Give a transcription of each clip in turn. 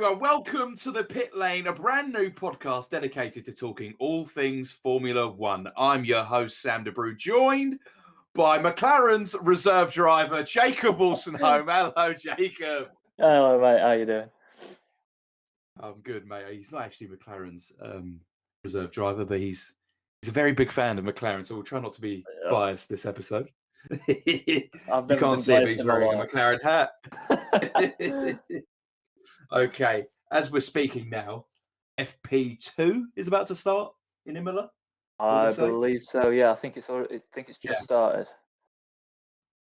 everyone. Welcome to the Pit Lane, a brand new podcast dedicated to talking all things Formula One. I'm your host, Sam DeBrew, joined by McLaren's reserve driver, Jacob Wolstenholme. Hello, Jacob. Hello, mate. How you doing? I'm good, mate. He's not actually McLaren's reserve driver, but he's a very big fan of McLaren, so we'll try not to be biased this episode. You can't see it, but he's wearing a McLaren hat. Okay, as we're speaking now, FP2 is about to start in Imola. I believe so. Yeah, I think it's just started.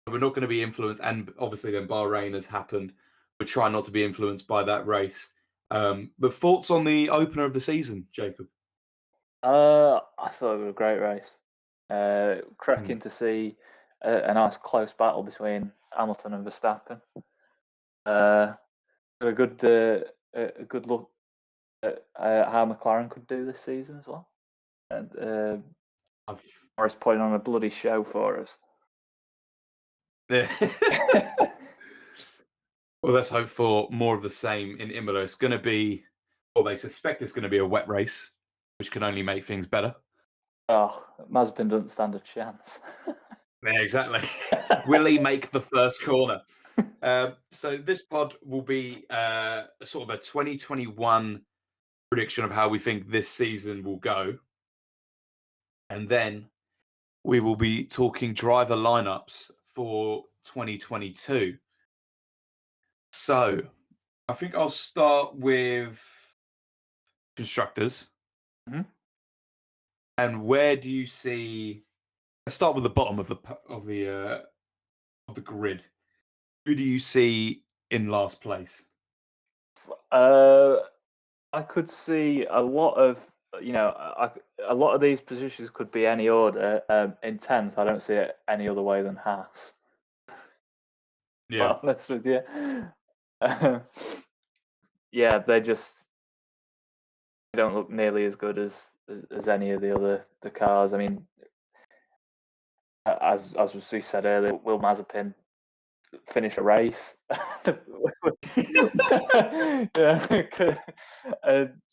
We're not going to be influenced, and obviously then Bahrain has happened. We're trying not to be influenced by that race. But thoughts on the opener of the season, Jacob? I thought it was a great race. Cracking to see a nice close battle between Hamilton and Verstappen. A good look at how McLaren could do this season as well. And Morris putting on a bloody show for us. Well, let's hope for more of the same in Imola. It's going to be, well, they suspect it's going to be a wet race, which can only make things better. Oh, Mazepin doesn't stand a chance. Yeah, exactly. Will he make the first corner? So this pod will be sort of a 2021 prediction of how we think this season will go. And then we will be talking driver lineups for 2022. So I think I'll start with constructors. Mm-hmm. And where do you see? Let's start with the bottom of the grid. Who do you see in last place? I could see a lot of, a lot of these positions could be any order. In 10th, I don't see it any other way than Haas. Yeah. Honest with you. Yeah, they don't look nearly as good as any of the cars. I mean, as we said earlier, will Mazepin finish a race?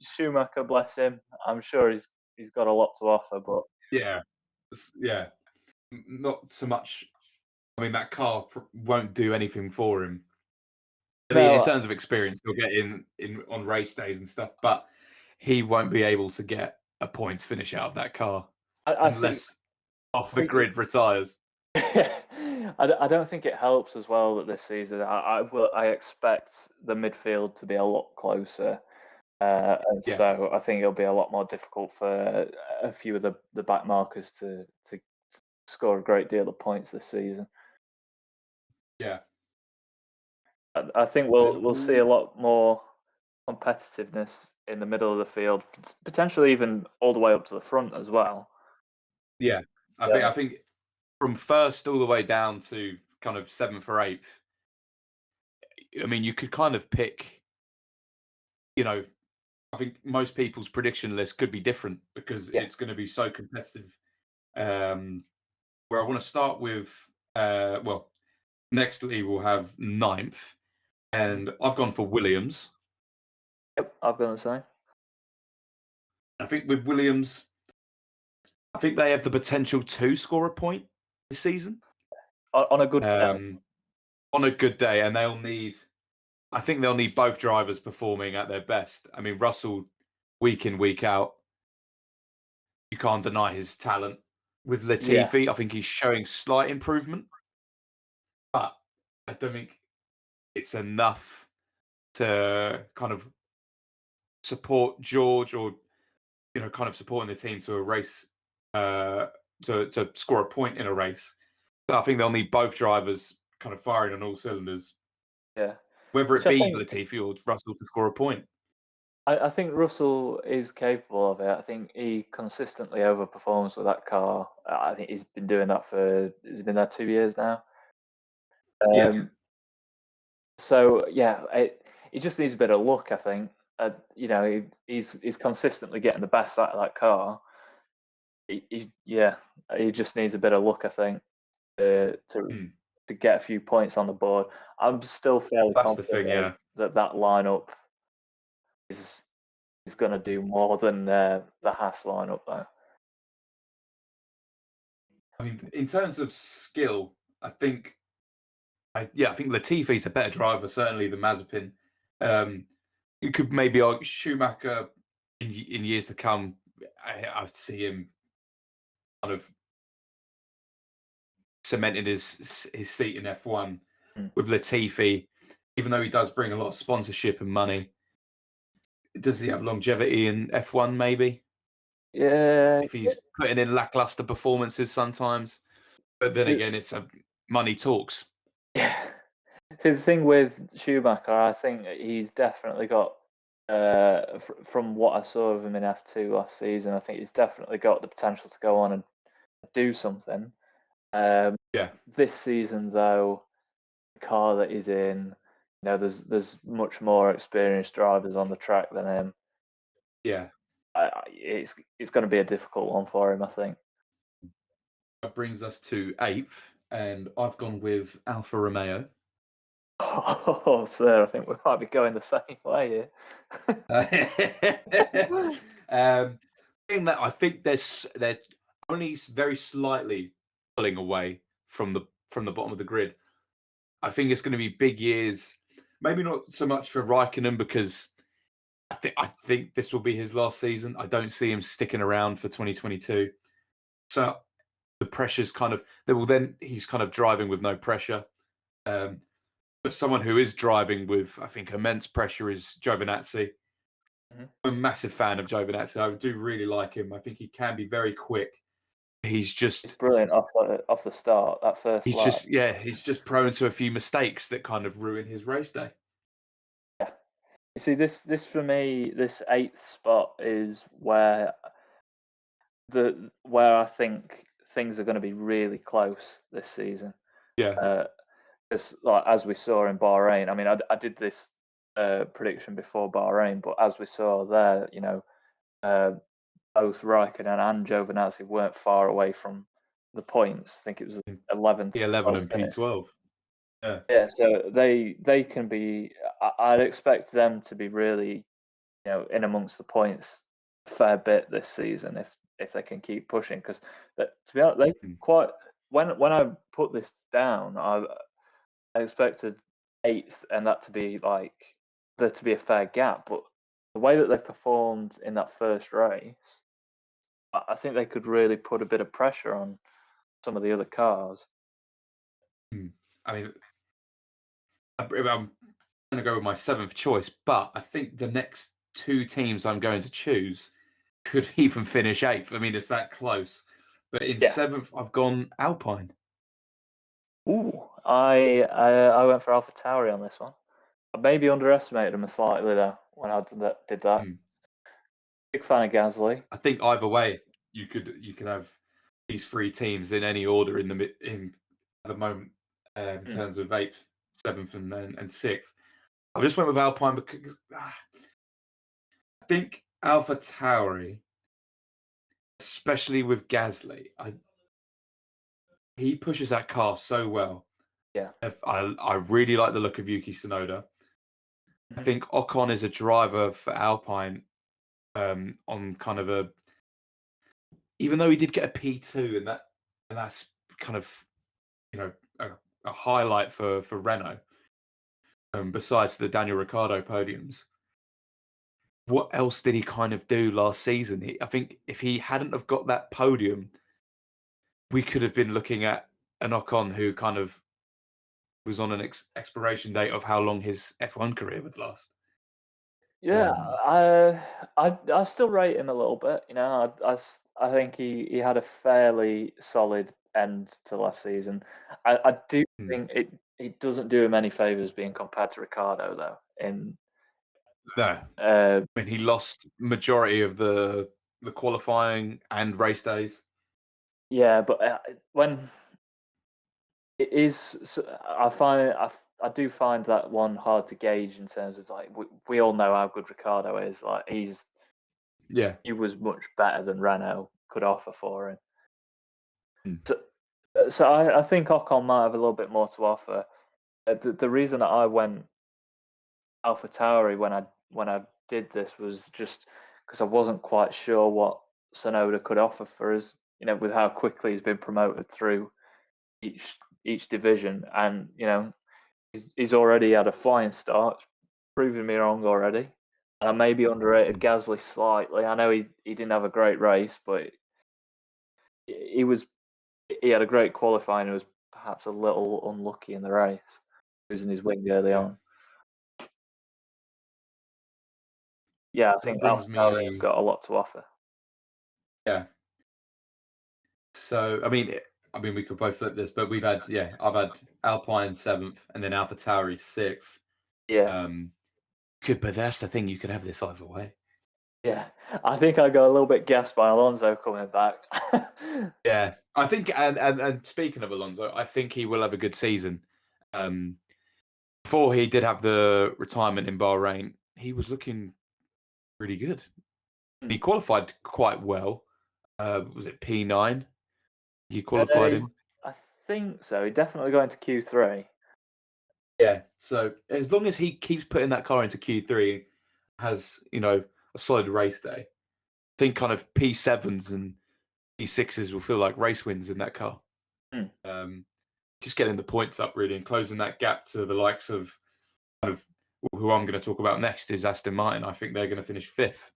Schumacher, bless him. I'm sure he's got a lot to offer, but yeah, not so much. I mean, that car won't do anything for him. I mean, in terms of experience, he'll get in on race days and stuff, but he won't be able to get a points finish out of that car unless off the grid retires. I don't think it helps as well that this season. I expect the midfield to be a lot closer, so I think it'll be a lot more difficult for a few of the back markers to score a great deal of points this season. Yeah, I think we'll see a lot more competitiveness in the middle of the field, potentially even all the way up to the front as well. Yeah, I think from first all the way down to kind of 7th or 8th. I mean, you could kind of pick. I think most people's prediction list could be different because it's going to be so competitive. Where I want to start with, nextly we'll have 9th, and I've gone for Williams. Yep, I've gone the same. I think with Williams, I think they have the potential to score a point this season on a good day. On a good day, and I think they'll need both drivers performing at their best. I mean, Russell, week in, week out, you can't deny his talent. With Latifi, I think he's showing slight improvement, but I don't think it's enough to kind of support George or, kind of supporting the team to a race, to score a point in a race. So I think they'll need both drivers kind of firing on all cylinders. Yeah. Whether it be Latifi or Russell to score a point. I think Russell is capable of it. I think he consistently overperforms with that car. I think he's been doing that he's been there 2 years now. So he just needs a bit of luck, I think. He's consistently getting the best out of that car. He just needs a bit of luck, I think, to get a few points on the board. I'm still fairly confident that lineup is going to do more than the Haas lineup, though. I mean, in terms of skill, I think Latifi's a better driver certainly than Mazepin. You could maybe argue Schumacher in years to come. I see him kind of cementing his seat in F1 with Latifi, even though he does bring a lot of sponsorship and money. Does he have longevity in F1? Maybe. Yeah, If he's putting in lackluster performances sometimes, but then again, it's money talks. yeah. See, the thing with Schumacher, I think he's definitely got, from what I saw of him in F2 last season, I think he's definitely got the potential to go on and do something. Yeah. This season, though, the car that he's in, there's much more experienced drivers on the track than him. Yeah. It's going to be a difficult one for him, I think. That brings us to 8th, and I've gone with Alfa Romeo. Oh, sir, I think we might be going the same way here. I think they're only very slightly pulling away from the bottom of the grid. I think it's going to be big years. Maybe not so much for Raikkonen because I think this will be his last season. I don't see him sticking around for 2022. So the pressure's he's kind of driving with no pressure. But someone who is driving with, I think, immense pressure is Giovinazzi. Mhm. I'm a massive fan of Giovinazzi. I do really like him. I think he can be very quick. He's It's brilliant off the start, that first lap. he's just prone to a few mistakes that kind of ruin his race day. Yeah. You see, this for me, this 8th spot is where I think things are going to be really close this season. Yeah. Because as we saw in Bahrain, I mean, I did this prediction before Bahrain, but as we saw there, both Raikkonen and Giovinazzi weren't far away from the points. I think it was 11th, P11 and finish. P12. Yeah. Yeah, so they can be. I'd expect them to be really, in amongst the points a fair bit this season if they can keep pushing. Because to be honest, they quite when I put this down, I expected 8th and that to be there to be a fair gap. But the way that they performed in that first race, I think they could really put a bit of pressure on some of the other cars. I mean, I'm going to go with my 7th choice, but I think the next 2 teams I'm going to choose could even finish 8th. I mean, it's that close. But in 7th, I've gone Alpine. Ooh, I went for AlphaTauri on this one. I maybe underestimated them slightly though when I did that. Big fan of Gasly. I think either way, you could have these 3 teams in any order in the moment in terms of 8th, 7th, and 6th. I just went with Alpine because I think AlphaTauri, especially with Gasly, he pushes that car so well. Yeah. I really like the look of Yuki Tsunoda. I think Ocon is a driver for Alpine on kind of even though he did get a P2 and that's kind of a highlight for Renault. Besides the Daniel Ricciardo podiums, what else did he kind of do last season? I think if he hadn't have got that podium, we could have been looking at an Ocon who kind of was on an expiration date of how long his F1 career would last. Yeah, I still rate him a little bit. I think he had a fairly solid end to last season. I do think it doesn't do him any favors being compared to Ricardo though. No, I mean he lost majority of the qualifying and race days. Yeah, but when it is, I do find that one hard to gauge in terms of we all know how good Ricardo is. He was much better than Renault could offer for him. So I think Ocon might have a little bit more to offer. The reason that I went AlphaTauri when I did this was just because I wasn't quite sure what Sonoda could offer for us. With how quickly he's been promoted through each division, and he's already had a flying start, proving me wrong already. And I maybe underrated Gasly slightly. I know he didn't have a great race, but he had a great qualifying. He was perhaps a little unlucky in the race, losing his wing early on. Yeah, I think That brings AlphaTauri have me. got a lot to offer. Yeah. So I mean, we could both flip this, but I've had Alpine 7th and then AlphaTauri 6th. Yeah, But that's the thing, you could have this either way. yeah. I think I got a little bit gassed by Alonso coming back. Yeah, I think, and speaking of Alonso, I think he will have a good season. Before he did have the retirement in Bahrain, he was looking really good. He qualified quite well. Was it P9? You qualified him. I think so. He definitely going to Q3. Yeah. So as long as he keeps putting that car into Q3, has a solid race day, I think kind of P7s and P6s will feel like race wins in that car. Just getting the points up really and closing that gap to the likes of kind of who I'm going to talk about next is Aston Martin. I think they're going to finish 5th.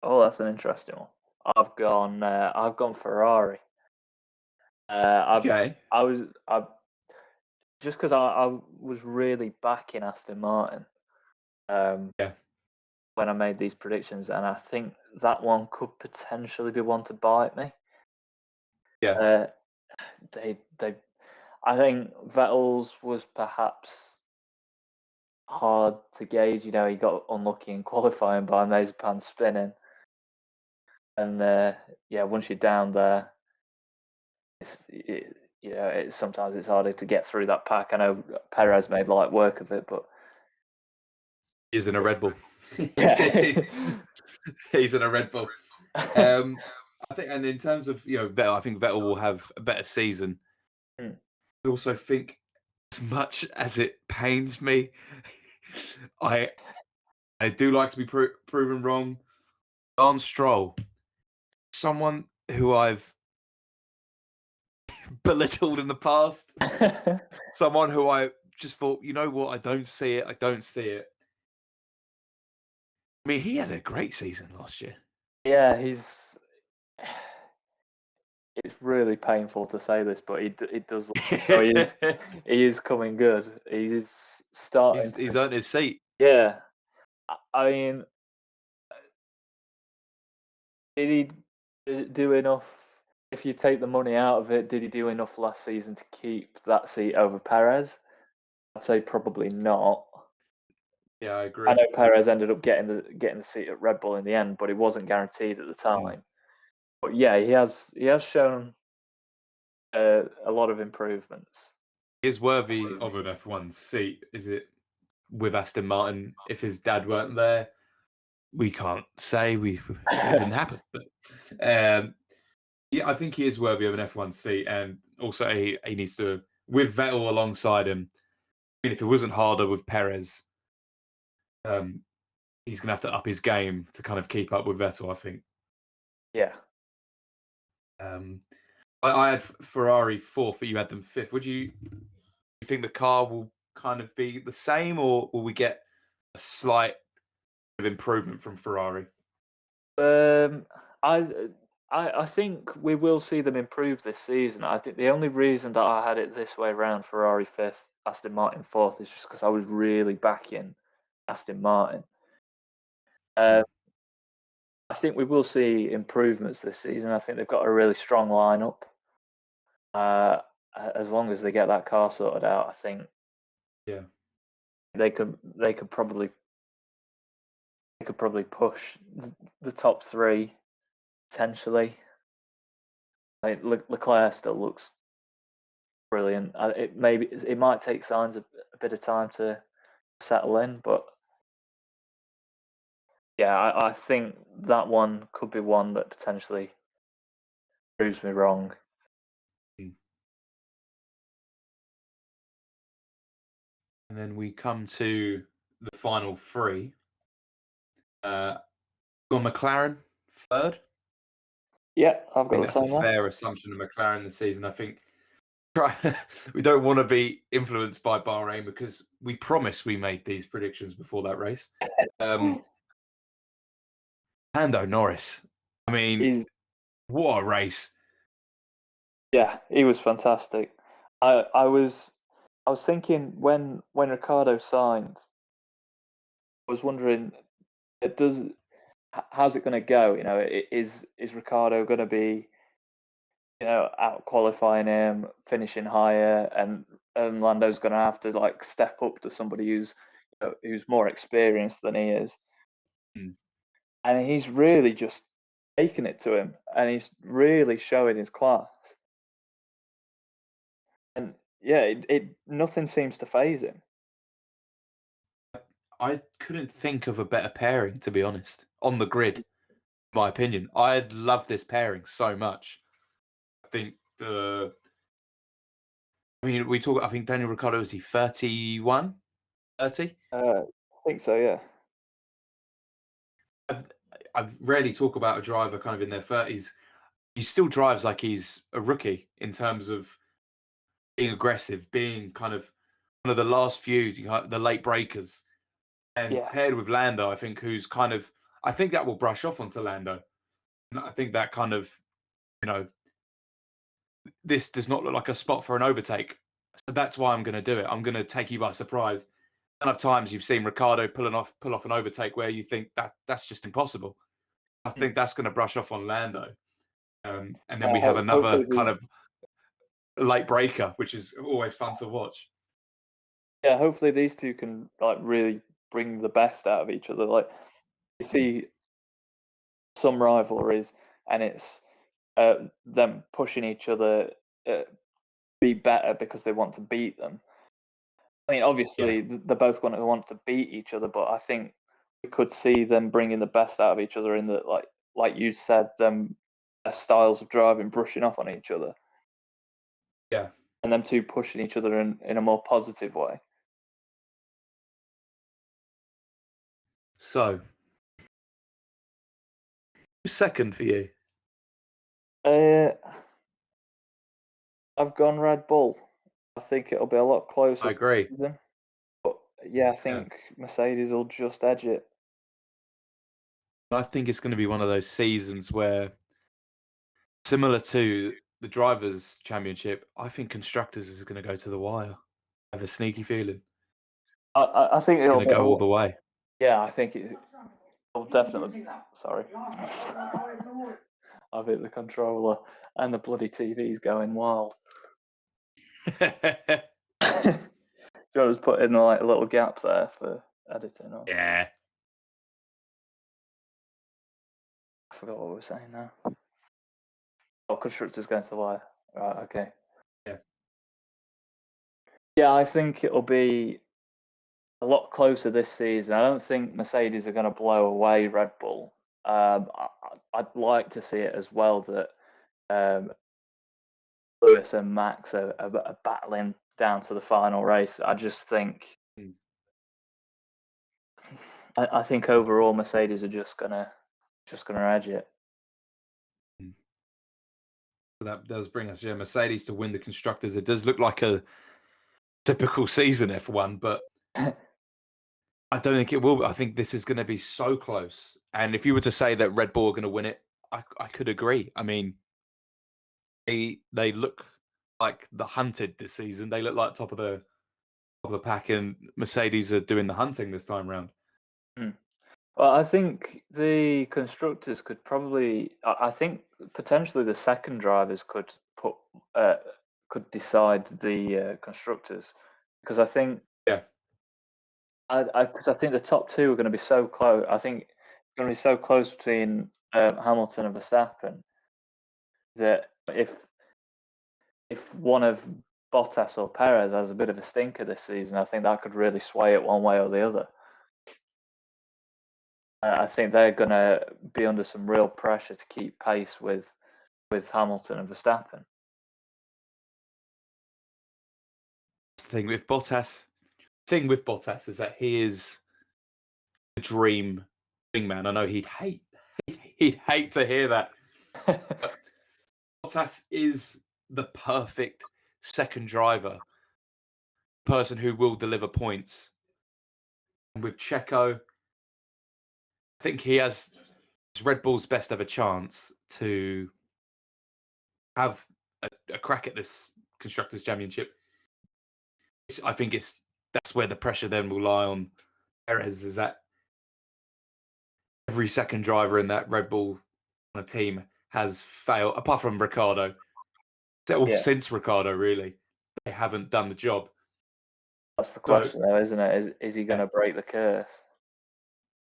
Oh, that's an interesting one. I've gone Ferrari. Okay. I just because I was really backing Aston Martin. Yeah. When I made these predictions, and I think that one could potentially be one to bite me. Yeah. They I think Vettel's was perhaps hard to gauge. He got unlucky in qualifying by Mazepin spinning, and once you're down there, sometimes it's harder to get through that pack. I know Perez made light work of it, but He's in a Red Bull. yeah. He's in a Red Bull. I think, and in terms of Vettel, I think Vettel will have a better season. I also think, as much as it pains me, I do like to be proven wrong. Lance Stroll, someone who I've belittled in the past, someone who I just thought, you know what, I don't see it. I don't see it. I mean, he had a great season last year. Yeah, it's really painful to say this, but it does look he is coming good. He's starting He's to. earned his seat. Yeah, I mean, did he do enough? If you take the money out of it, did he do enough last season to keep that seat over Perez? I'd say probably not. Yeah, I I agree. know Perez ended up getting the seat at Red Bull in the end, but it wasn't guaranteed at the time. But yeah, he has shown a lot of improvements. He is worthy of an F1 seat. Is it with Aston Martin? If his dad weren't there, we can't say. It didn't happen. But yeah, I think he is worthy of an F1 seat, and also he needs to, with Vettel alongside him. I mean, if it wasn't harder with Perez, he's going to have to up his game to kind of keep up with Vettel, I think. Yeah. I had Ferrari 4th, but you had them 5th. Would you think the car will kind of be the same, or will we get a slight improvement from Ferrari? I think we will see them improve this season. I think the only reason that I had it this way around, Ferrari 5th, Aston Martin 4th, is just because I was really backing Aston Martin. I think we will see improvements this season. I think they've got a really strong lineup. As long as they get that car sorted out, I think they could probably push the top 3 potentially. Like Leclerc still looks brilliant. It might take signs a bit of time to settle in, but yeah, I think that one could be one that potentially proves me wrong. And then we come to the final 3. Got McLaren third. Yeah, I've I got think the that's a same there. fair assumption of McLaren this season. I think we don't want to be influenced by Bahrain because we promised we made these predictions before that race. Lando Norris. I mean, He's what a race. Yeah, he was fantastic. I was thinking when Ricardo signed, I was wondering, how's it going to go? Is Ricardo going to be out qualifying him, finishing higher, and Lando's going to have to like step up to somebody who's more experienced than he is, Mm. and he's really just taking it to him, and he's really showing his class. And yeah, it nothing seems to phase him. I couldn't think of a better pairing, to be honest, on the grid, in my opinion. I love this pairing so much. I think I think Daniel Ricciardo, is he 31? 30? I think so, yeah. I rarely talk about a driver kind of in their 30s. He still drives like he's a rookie in terms of being aggressive, being kind of one of the last few, the late breakers. And Yeah. paired with Lando, I think, I think that will brush off onto Lando. And I think that kind of, you know, this does not look like a spot for an overtake. So that's why I'm going to do it. I'm going to take you by surprise. Enough times you've seen Ricardo pull off an overtake where you think that's just impossible. I Mm. think that's going to brush off on Lando. And then we have Yeah, another kind of late breaker, which is always fun to watch. hopefully these two can like really bring the best out of each other. Like you see some rivalries, and it's them pushing each other be better because they want to beat them. I mean, Yeah, obviously they're both going to want to beat each other, but I think we could see them bringing the best out of each other in the like you said, their styles of driving brushing off on each other, yeah. and them two pushing each other in a more positive way. So, who's second for you? Uh, I've gone Red Bull. I think it'll be a lot I closer agree. to them, but yeah, I Yeah. think Mercedes will just edge it. I think it's going to be one of those seasons where, similar to the Drivers' Championship, I think Constructors is going to go to the wire. I have a sneaky feeling I think it's it'll going be to a go all lot. the way. Yeah, I think it'll definitely. Sorry, I've hit the controller, and the bloody TV's going wild. Joe's put in like a little gap there for editing. Yeah. I forgot what we were saying now. Oh, Constructors going to the wire. Right, okay. Yeah. Yeah, I think it'll be a lot closer this season. I don't think Mercedes are going to blow away Red Bull. I'd like to see it as well that Lewis and Max are battling down to the final race. I just think, Mm. I think overall Mercedes are just gonna edge it. So that does bring us, Mercedes to win the Constructors. It does look like a typical season F1, but I don't think it will. I think this is going to be so close. And if you were to say that Red Bull are going to win it, I could agree. I mean, they look like the hunted this season. They look like top of the pack, and Mercedes are doing the hunting this time round. Hmm. Well, I think the constructors could probably. I think potentially the second drivers uh, could decide the constructors, because I think Yeah, because I think the top two are going to be so close. I think it's going to be so close between Hamilton and Verstappen that if one of Bottas or Perez has a bit of a stinker this season, I think that could really sway it one way or the other. I think they're going to be under some real pressure to keep pace with Hamilton and Verstappen. the thing with Bottas is that he is the dream man. I know he'd hate to hear that. But Bottas is the perfect second driver, person who will deliver points. And with Checo, I think he has Red Bull's best ever chance to have a crack at this Constructors' Championship. I think that's where the pressure then will lie on Perez, is that every second driver in that Red Bull team has failed, apart from Ricciardo. Since Ricciardo, really, they haven't done the job. That's the So question, though, isn't it? Is he going to break the curse?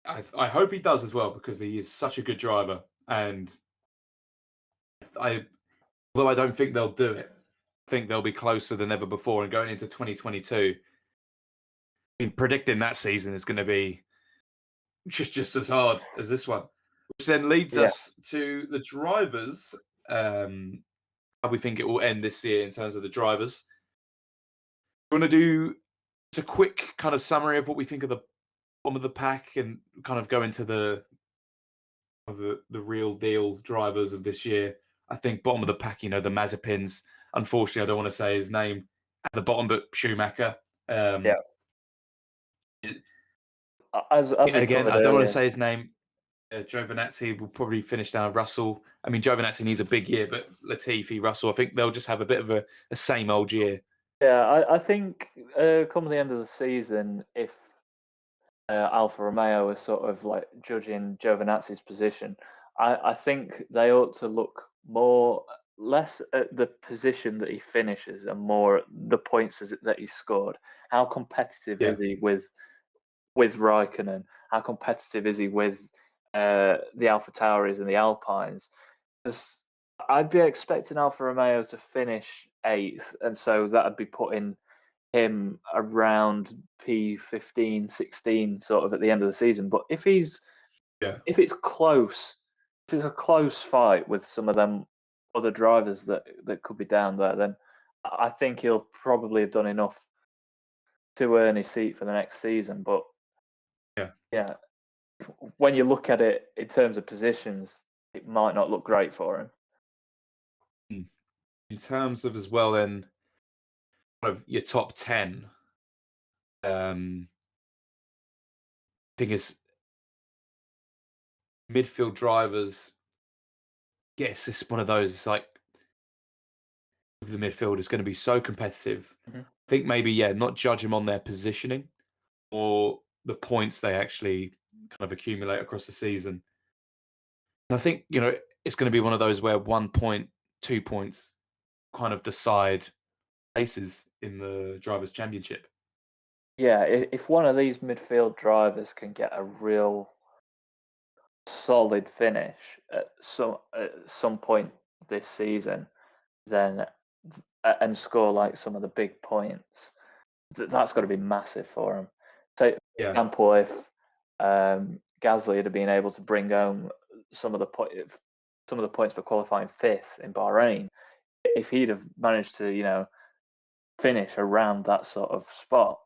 I hope he does as well, because he is such a good driver, and although I don't think they'll do it, I think they'll be closer than ever before. And going into 2022, I mean, predicting that season is going to be just as hard as this one, which then leads us to the drivers. How we think it will end this year in terms of the drivers. We want to do just a quick kind of summary of what we think of the bottom of the pack, and kind of go into the real deal drivers of this year. I think bottom of the pack, the Mazepins. Unfortunately, I don't want to say his name at the bottom, but Schumacher. As we Again, covered I don't want earlier, to say his name. Giovinazzi will probably finish down Russell. I mean, Giovinazzi needs a big year, but Latifi, Russell, I think they'll just have a bit of a same old year. Yeah, I think come the end of the season, if Alfa Romeo is sort of like judging Giovinazzi's position, I think they ought to look less at the position that he finishes and more at the points that he scored. How competitive is he with Raikkonen? How competitive is he with the AlphaTauris and the Alpines? Because I'd be expecting Alfa Romeo to finish 8th, and so that'd be putting him around P15, 16 sort of at the end of the season. But if it's close, if it's a close fight with some of them other drivers that could be down there, then I think he'll probably have done enough to earn his seat for the next season. But yeah, when you look at it in terms of positions, it might not look great for him. In terms of as well, then, kind of your top 10, thing is midfield drivers. Yes, it's one of those. It's like the midfield is going to be so competitive. Mm-hmm. I think maybe not judge them on their positioning or the points they actually kind of accumulate across the season. And I think it's going to be one of those where 1 point, 2 points kind of decide places in the Drivers' Championship. Yeah, if one of these midfield drivers can get a real solid finish at some point this season, then and score like some of the big points, that's got to be massive for him. So, for example, if Gasly had been able to bring home some of the points for qualifying 5th in Bahrain, if he'd have managed to finish around that sort of spot,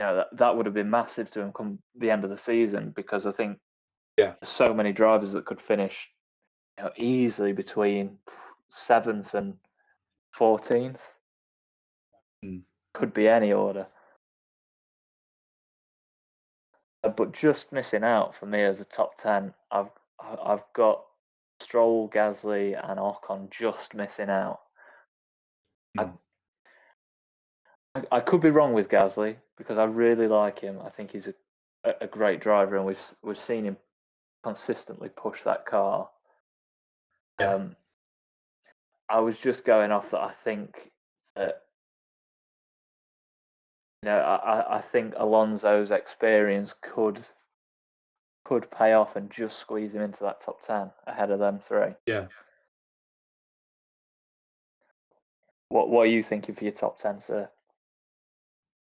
that would have been massive to him come the end of the season, because I think there's so many drivers that could finish easily between 7th and 14th. Could be any order. But just missing out for me as a top 10, I've got Stroll, Gasly, and Ocon just missing out. I could be wrong with Gasly, because I really like him. I think he's a great driver, and we've seen him consistently push that car. I was just going off that. I think that I think Alonso's experience could pay off and just squeeze him into that top 10 ahead of them 3. Yeah. What are you thinking for your top 10, sir?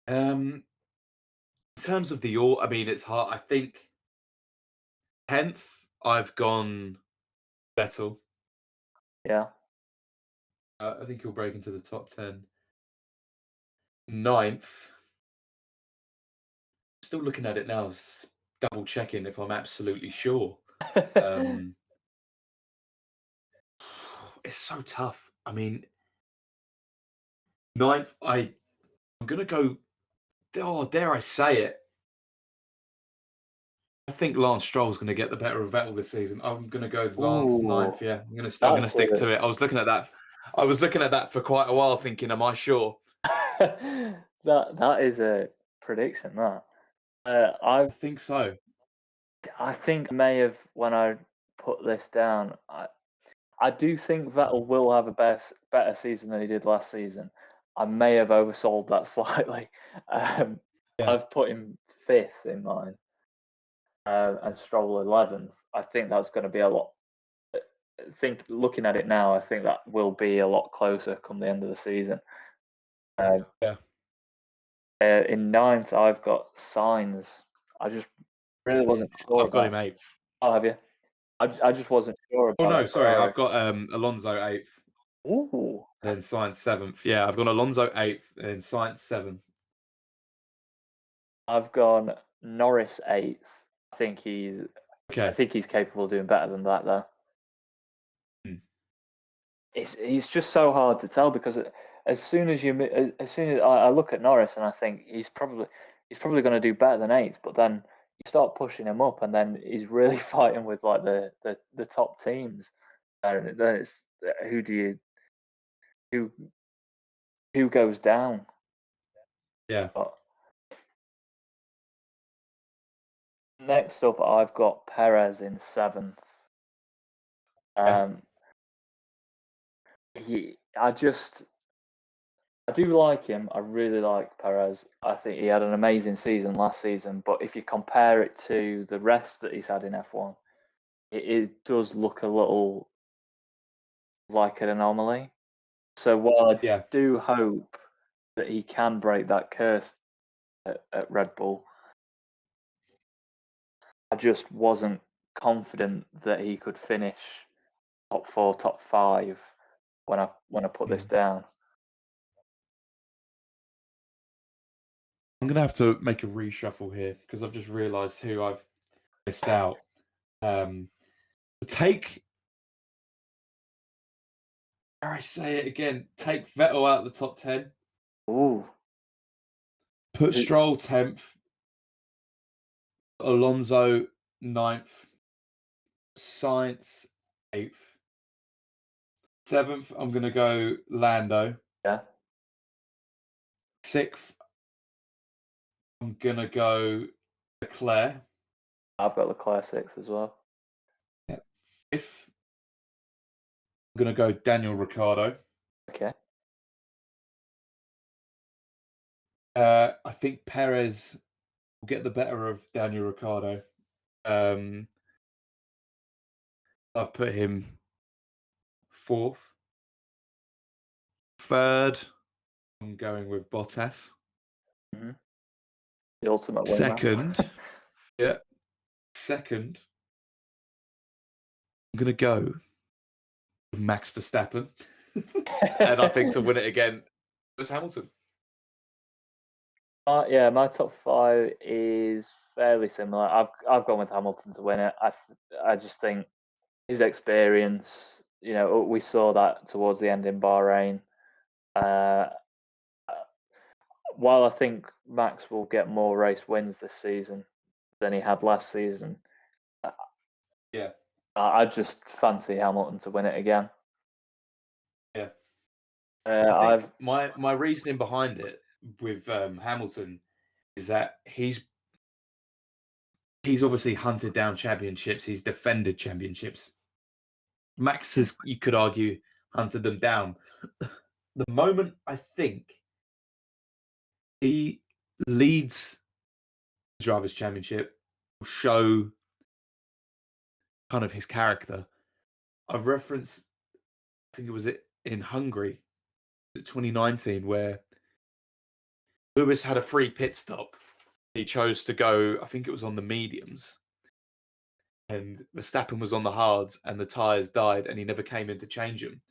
In terms of I mean, it's hard. I think 10th, I've gone Vettel. Yeah. I think he'll break into the top 10. 9th, still looking at it now. double checking if I'm absolutely sure. Um, it's so tough. I mean, ninth. I'm gonna go. Oh, dare I say it? I think Lance Stroll's going to get the better of Vettel this season. I'm going to go Lance Ooh, ninth. Yeah, I'm going to that's stick to it. I was looking at that. I was looking at that for quite a while, thinking, "Am I sure?" that is a prediction. That I think so. I think may have when I put this down. I do think Vettel will have a better season than he did last season. I may have oversold that slightly. Um, Yeah, I've put him fifth in mine, and Stroll 11th. I think that's going to be a lot. Looking at it now, I think that will be a lot closer come the end of the season. yeah. In ninth, I've got Signs. I just really wasn't sure I've got him about. eighth. Oh, have you? I just wasn't sure Oh about no, the sorry. Ferrari. I've got Alonso eighth, Ooh, then Sainz seventh. Yeah, I've got Alonso eighth, and then Sainz seventh. I've gone Norris eighth. I think he's I Okay. think he's capable of doing better than that, though. Hmm. It's just so hard to tell because as soon as I look at Norris and I think he's probably going to do better than eighth, but then you start pushing him up, and then he's really fighting with like the top teams. And then it's who do you who who goes down? Yeah. But next up, I've got Perez in seventh. Yeah. Um, I do like him. I really like Perez. I think he had an amazing season last season. But if you compare it to the rest that he's had in F1, it does look a little like an anomaly. So while I Yeah. do hope that he can break that curse at Red Bull, I just wasn't confident that he could finish top four, top five when I put this Hmm. down. I'm gonna have to make a reshuffle here because I've just realised who I've missed out. To take, dare I say it again? Take Vettel out of the top 10. Ooh, Put who- Stroll 10th. Alonso 9th. Science 8th. 7th, I'm going to go Lando. yeah, 6th, I'm going to go Leclerc. I've got Leclerc sixth as well. 5th, I'm going to go Daniel Ricciardo. Okay. I think Perez will get the better of Daniel Ricciardo. I've put him 4th. 3rd, I'm going with Bottas. Hmm. The ultimate wingman. 2nd, yeah. 2nd, I'm going to go with Max Verstappen. And I think to win it again, it was Hamilton. Yeah, my top five is fairly similar. I've gone with Hamilton to win it. I just think his experience. We saw that towards the end in Bahrain. Uh, while I think Max will get more race wins this season than he had last season, Yeah, I just fancy Hamilton to win it again. yeah. I think I've my reasoning behind it with Hamilton is that he's obviously hunted down championships. He's defended championships. Max has, you could argue, hunted them down. The moment I think he leads the drivers' championship, will show kind of his character. I've referenced, I think it was in Hungary, 2019, where Lewis had a free pit stop. He chose to go, I think it was on the mediums, and Verstappen was on the hards, and the tyres died, and he never came in to change them.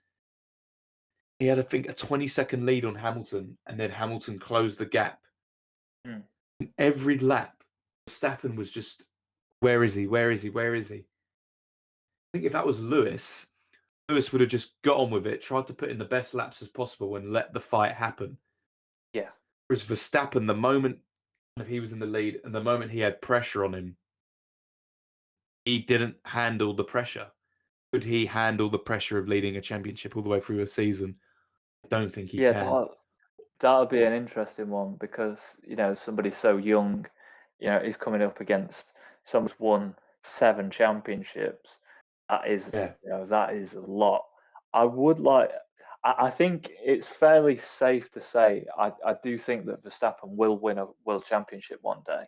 He had, I think, a 20-second lead on Hamilton, and then Hamilton closed the gap. Hmm. Every lap, Verstappen was just Where is he? Where is he? Where is he? I think if that was Lewis would have just got on with it, tried to put in the best laps as possible, and let the fight happen. Yeah. Whereas Verstappen, the moment he was in the lead and the moment he had pressure on him, he didn't handle the pressure. Could he handle the pressure of leading a championship all the way through a season? I don't think he Yeah, can. that would be an interesting one because, somebody so young, he's coming up against someone's won 7 championships. That is, Yeah. that is a lot. I think it's fairly safe to say, I do think that Verstappen will win a world championship one day.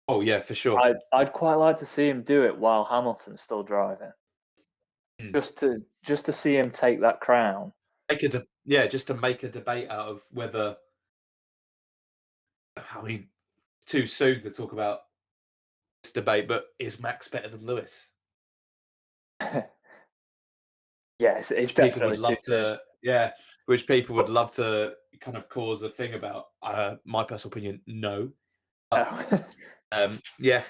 Oh yeah, for sure. I'd quite like to see him do it while Hamilton's still driving, Mm. just to see him take that crown. Just to make a debate out of whether. I mean, it's too soon to talk about this debate, but is Max better than Lewis? Yes, it's Which people would definitely too love soon. to, which people would love to kind of cause a thing about. My personal opinion, no. But, yeah.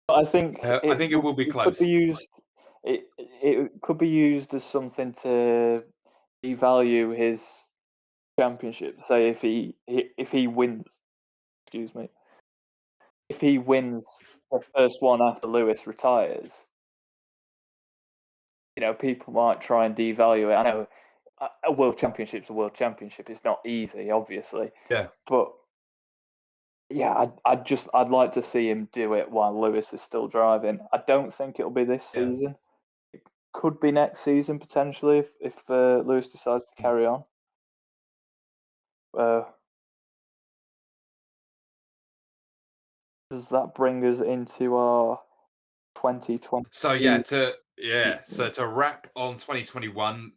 I think I think it will be it could be close. used. It could be used as something to devalue his championship. Say if he wins, excuse me, if he wins the first one after Lewis retires, people might try and devalue it. I know a world championship's a world championship. It's not easy, obviously, Yeah. but yeah, I'd like to see him do it while Lewis is still driving. I don't think it'll be this Yeah. season. It could be next season potentially if Lewis decides to carry on. Uh, does that bring us into our 2020? So to wrap on 2021,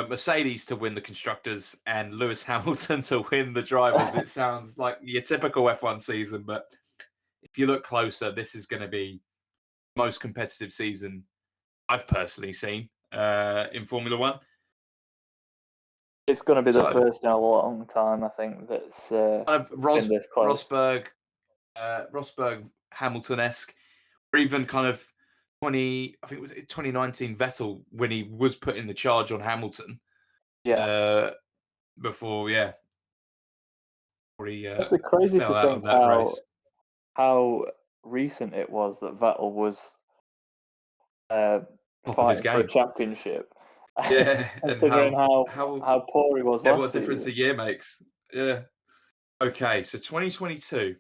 Mercedes to win the constructors and Lewis Hamilton to win the drivers. It sounds like your typical F1 season, but if you look closer, this is going to be the most competitive season I've personally seen in Formula One. It's going to be the So first in a long time, I think, that's kind of been this close. Rosberg Hamilton-esque, or even kind of 2019 Vettel when he was putting the charge on Hamilton. Yeah, Before he it's actually crazy fell to out of think that race. how recent it was that Vettel was Top of his fighting for a game. championship, Yeah, and considering how how poor he was yeah, what last a difference season. a year makes. Yeah. Okay, so 2022.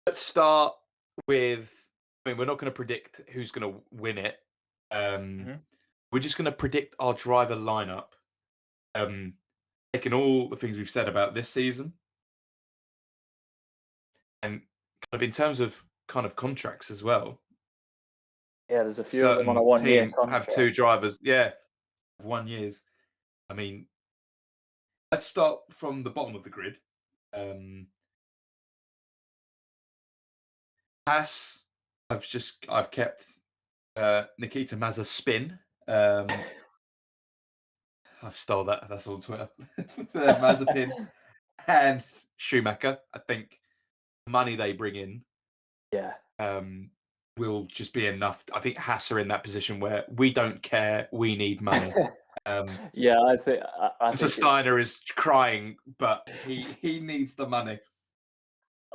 Let's start with. I mean, we're not going to predict who's going to win it. Hmm. We're just going to predict our driver lineup. Taking all the things we've said about this season, and kind of in terms of kind of contracts as well. Yeah, there's a few of them on a Certain 1-year team have contract. 2 drivers. Yeah, 1 years. I mean, let's start from the bottom of the grid. Um, Haas, I've kept Nikita Mazepin. I've stole that. That's on Twitter. Mazepin and Schumacher. I think the money they bring in Yeah. will just be enough. I think Haas are in that position where we don't care. We need money. Yeah, I So think it's Steiner is crying, but he needs the money.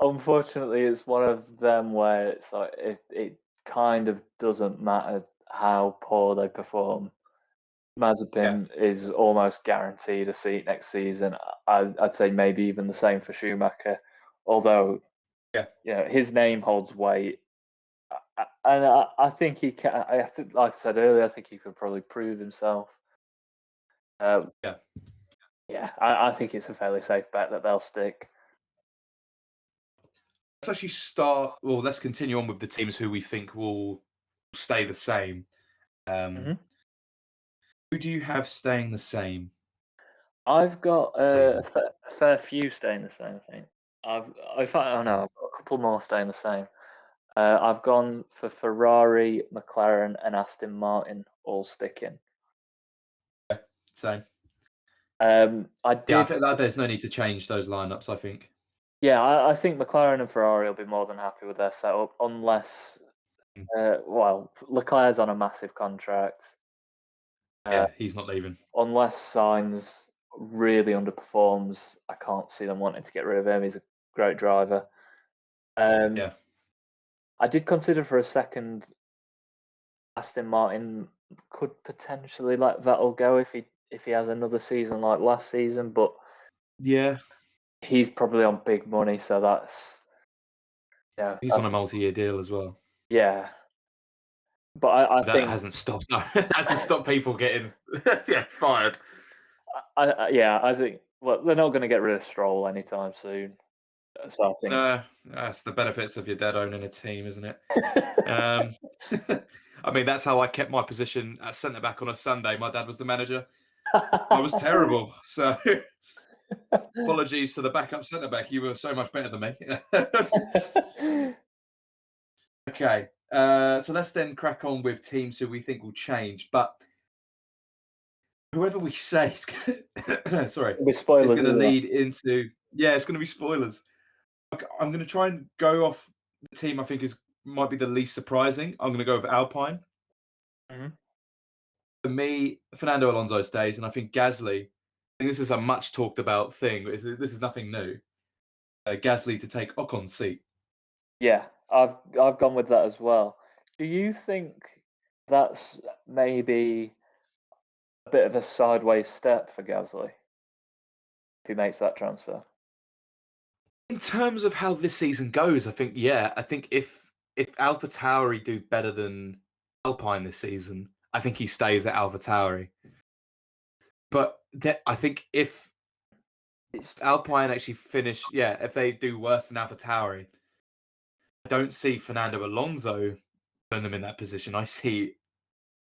unfortunately it's one of them where it's like it kind of doesn't matter how poor they perform. Yeah, Mazepin is almost guaranteed a seat next season. I'd say maybe even the same for Schumacher, although yeah, his name holds weight. And I think he can. I think, like I said earlier, I think he could probably prove himself. Uh, yeah. yeah, I think it's a fairly safe bet that they'll stick. Let's actually start. Well, let's continue on with the teams who we think will stay the same. Hmm. Who do you have staying the same I've got this season? a fair few staying the same. I think in fact, I know I've got a couple more staying the same. I've gone for Ferrari, McLaren, and Aston Martin all sticking. Yeah, same. I Yeah, I did. think that there's no need to change those lineups. I think. Yeah, I think McLaren and Ferrari will be more than happy with their setup, unless, Mm. well, Leclerc's on a massive contract. Uh, Yeah, he's not leaving. unless Sainz really underperforms, I can't see them wanting to get rid of him. He's a great driver. Um, Yeah, I did consider for a second Aston Martin could potentially let Vettel go if he has another season like last season, but yeah. he's probably on big money, so He's on that's a multi-year deal as well. yeah. But I That think hasn't stopped. No, that hasn't stopped people getting fired. yeah, I think well they're not going to get rid of Stroll anytime soon, so I think No, that's the benefits of your dad owning a team, isn't it? Um, I mean, that's how I kept my position at centre back on a Sunday. My dad was the manager. I was terrible. So apologies to the backup centre back. You were so much better than me. Okay. So let's then crack on with teams who we think will change. But whoever we say is sorry, It'll be is spoilers, going to isn't it? lead into it's going to be spoilers. I'm going to try and go off the team I think is might be the least surprising. I'm going to go with Alpine. Mhm. For me, Fernando Alonso stays, and I think Gasly. I think this is a much talked about thing. This is nothing new. Gasly to take Ocon's seat. Yeah, I've gone with that as well. Do you think that's maybe a bit of a sideways step for Gasly if he makes that transfer? In terms of how this season goes, I think I think if AlphaTauri do better than Alpine this season, I think he stays at AlphaTauri. But I think if It's Alpine actually finish, if they do worse than AlphaTauri, I don't see Fernando Alonso putting them in that position. I see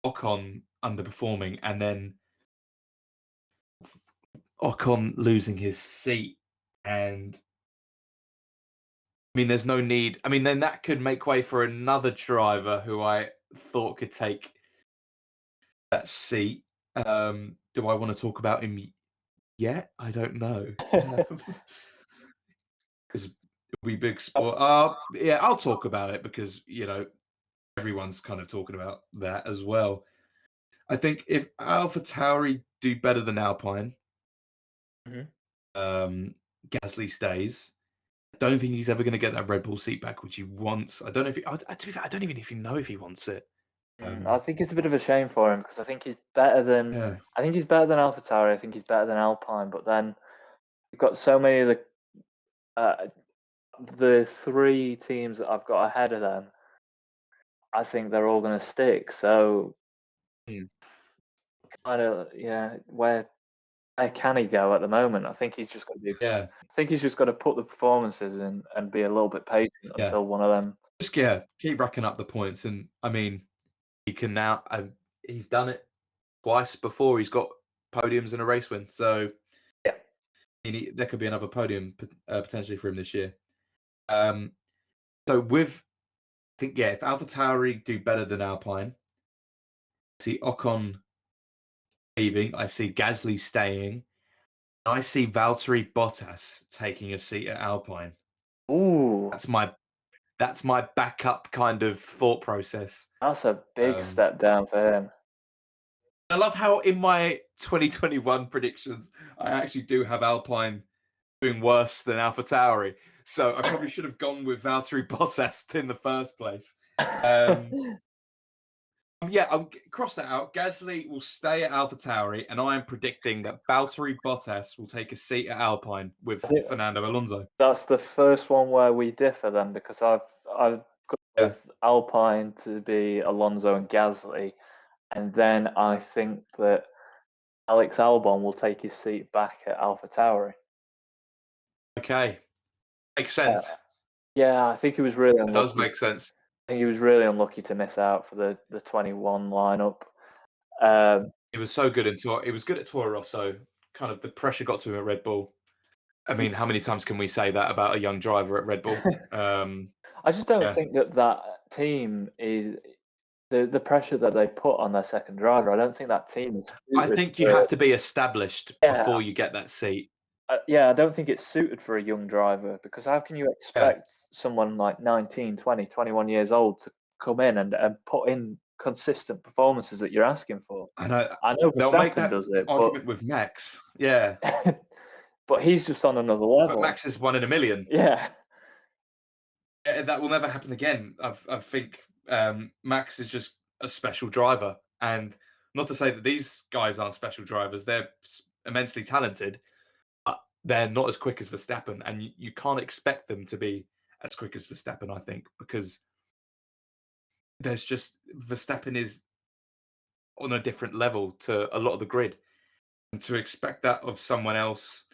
Ocon underperforming and then Ocon losing his seat. And I mean, there's no need. I mean, then that could make way for another driver who I thought could take that seat. Do I want to talk about him yet? I don't know. Because we big sport. Yeah, I'll talk about it because everyone's kind of talking about that as well. I think if AlphaTauri do better than Alpine, Mhm. Gasly stays. I don't think he's ever going to get that Red Bull seat back, which he wants. I don't know if to be fair, I don't even if you know if he wants it. I think it's a bit of a shame for him because I think he's better than Yeah, AlphaTauri. I think he's better than Alpine, but then you've got so many of the three teams that I've got ahead of them. I think they're all going to stick. So mm, kind of where can he go at the moment? I think he's just got to be. yeah, I think he's just got to put the performances in and be a little bit patient yeah. until one of them. Just keep racking up the points, and I mean, he can now. He's done it twice before. He's got podiums and a race win, so Yeah. there could be another podium potentially for him this year. Um, so I think if AlphaTauri do better than Alpine, I see Ocon leaving. I see Gasly staying. I see Valtteri Bottas taking a seat at Alpine. Ooh, That's my backup kind of thought process. that's a big Um, step down for him. I love how in my 2021 predictions, I actually do have Alpine doing worse than AlphaTauri. So I probably should have gone with Valtteri Bottas in the first place. I'm cross that out. Gasly will stay at AlphaTauri, and I am predicting that Valtteri Bottas will take a seat at Alpine with I think Fernando Alonso. that's the first one where we differ then, because I've gone Yeah. with Alpine to be Alonso and Gasly, and then I think that Alex Albon will take his seat back at AlphaTauri. Okay. Makes Uh, sense. yeah, I think he was really It does unlucky. make sense. I think he was really unlucky to miss out for the 21 lineup. Um, He was so good he was good at Toro Rosso. Kind of the pressure got to him at Red Bull. I mean, how many times can we say that about a young driver at Red Bull? I just don't Yeah. think that team is the pressure that they put on their second driver. I don't think that team is I suited think you for. have to be established Yeah, before you get that seat. yeah, I don't think it's suited for a young driver because how can you Yeah, expect someone like 19, 20, 21 years old to come in and put in consistent performances that you're asking for? I know I know they'll make Verstappen that does it, but argument with Max. Yeah, but he's just on another but level. Max is 1 in a million. Yeah, That will never happen again. I think Max is just a special driver, and not to say that these guys aren't special drivers. They're immensely talented, but they're not as quick as Verstappen, and you can't expect them to be as quick as Verstappen. I think because there's just Verstappen is on a different level to a lot of the grid, and to expect that of someone else,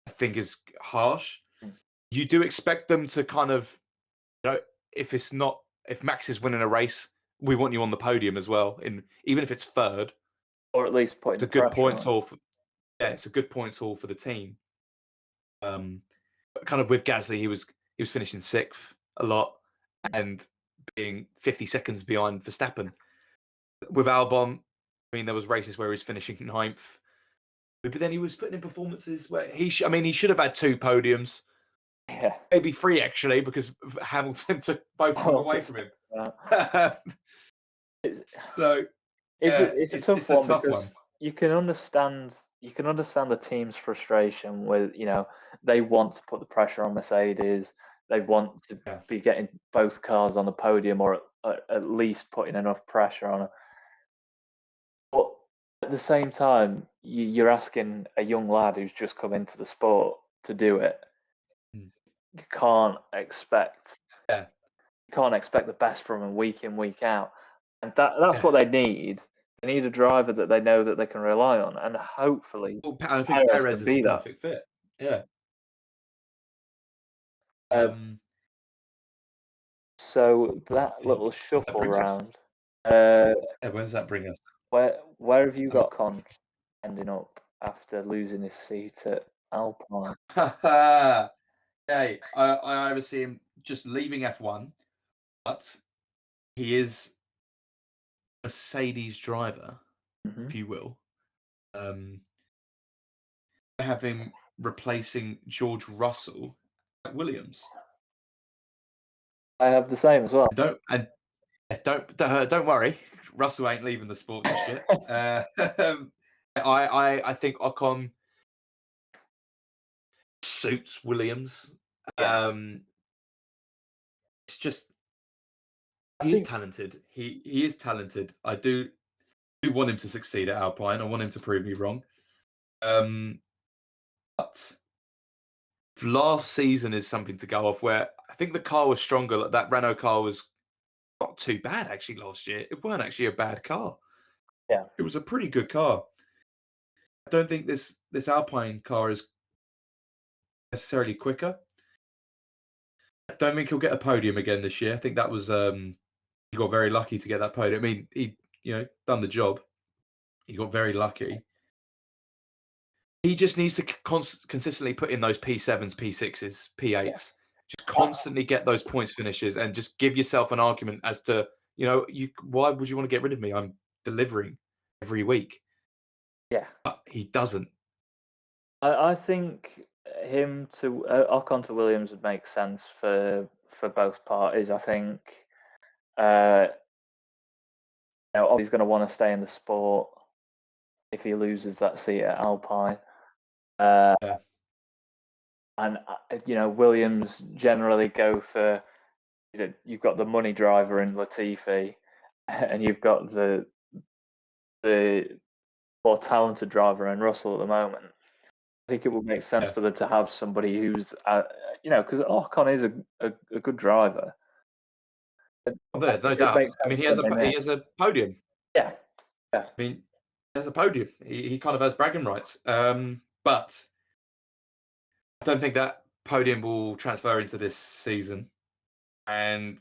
I think is harsh. mm, You do expect them to kind of, you know, if it's not if Max is winning a race, we want you on the podium as well. And even if it's third, or at least putting it's the a good pressure points on. haul. Yeah, it's a good points haul for the team. But kind of with Gasly, he was finishing sixth a lot and being 50 seconds behind Verstappen. With Albon, I mean, there was races where he was finishing ninth, but then he was putting in performances where I mean, he should have had two podiums, Yeah, maybe three actually, because Hamilton took both of them away Hamilton's from him. that. It's, So yeah, it's a tough it's a one tough one. because you can understand the team's frustration with they want to put the pressure on Mercedes. They want to Yeah, be getting both cars on the podium or at least putting enough pressure on it. But at the same time, you're asking a young lad who's just come into the sport to do it. mm, You yeah, can't expect the best from him week in, week out. And that's yeah. what they need. They need a driver that they know that they can rely on, and hopefully Well, I think Perez Perez can is the be that. perfect fit. Yeah. Uh, Um, so I that little think that shuffle brings us. round, uh, Yeah, where does that bring us? where have you Um, got Con ending up after losing his seat at Alpine? hey, I ever see him just leaving F1, but he is a Mercedes driver, Hmm. if you will. Um, I have him replacing George Russell at Williams. I have the same as well. Don't worry, Russell ain't leaving the sport just yet. I think Ocon suits Williams. Yeah, Um, it's just I he is think talented. He is talented. I do want him to succeed at Alpine. I want him to prove me wrong. But last season is something to go off where I think the car was stronger. That Renault car was not too bad actually last year. It weren't actually a bad car. yeah, It was a pretty good car. I don't think this Alpine car is necessarily quicker. I don't think he'll get a podium again this year. I think that was he got very lucky to get that podium. I mean, he done the job. He got very lucky. He just needs to consistently put in those P7s, P6s, yeah. P8s. Just I, constantly get those points finishes and just give yourself an argument as to, you why would you want to get rid of me? I'm delivering every week. yeah, But he doesn't. I think Ocon to Williams would make sense for both parties. I think uh, he's going to want to stay in the sport if he loses that seat at Alpine. Uh, Yeah, and Williams generally go for you've got the money driver in Latifi, and you've got the more talented driver in Russell at the moment. I think it would make sense yeah. for them to have somebody who's because Ocon is a good driver. Oh, I no think it doubt. makes I sense mean, for them in he there. has a podium. Yeah, yeah. I mean, he has a podium. He kind of has bragging rights. But I don't think that podium will transfer into this season, and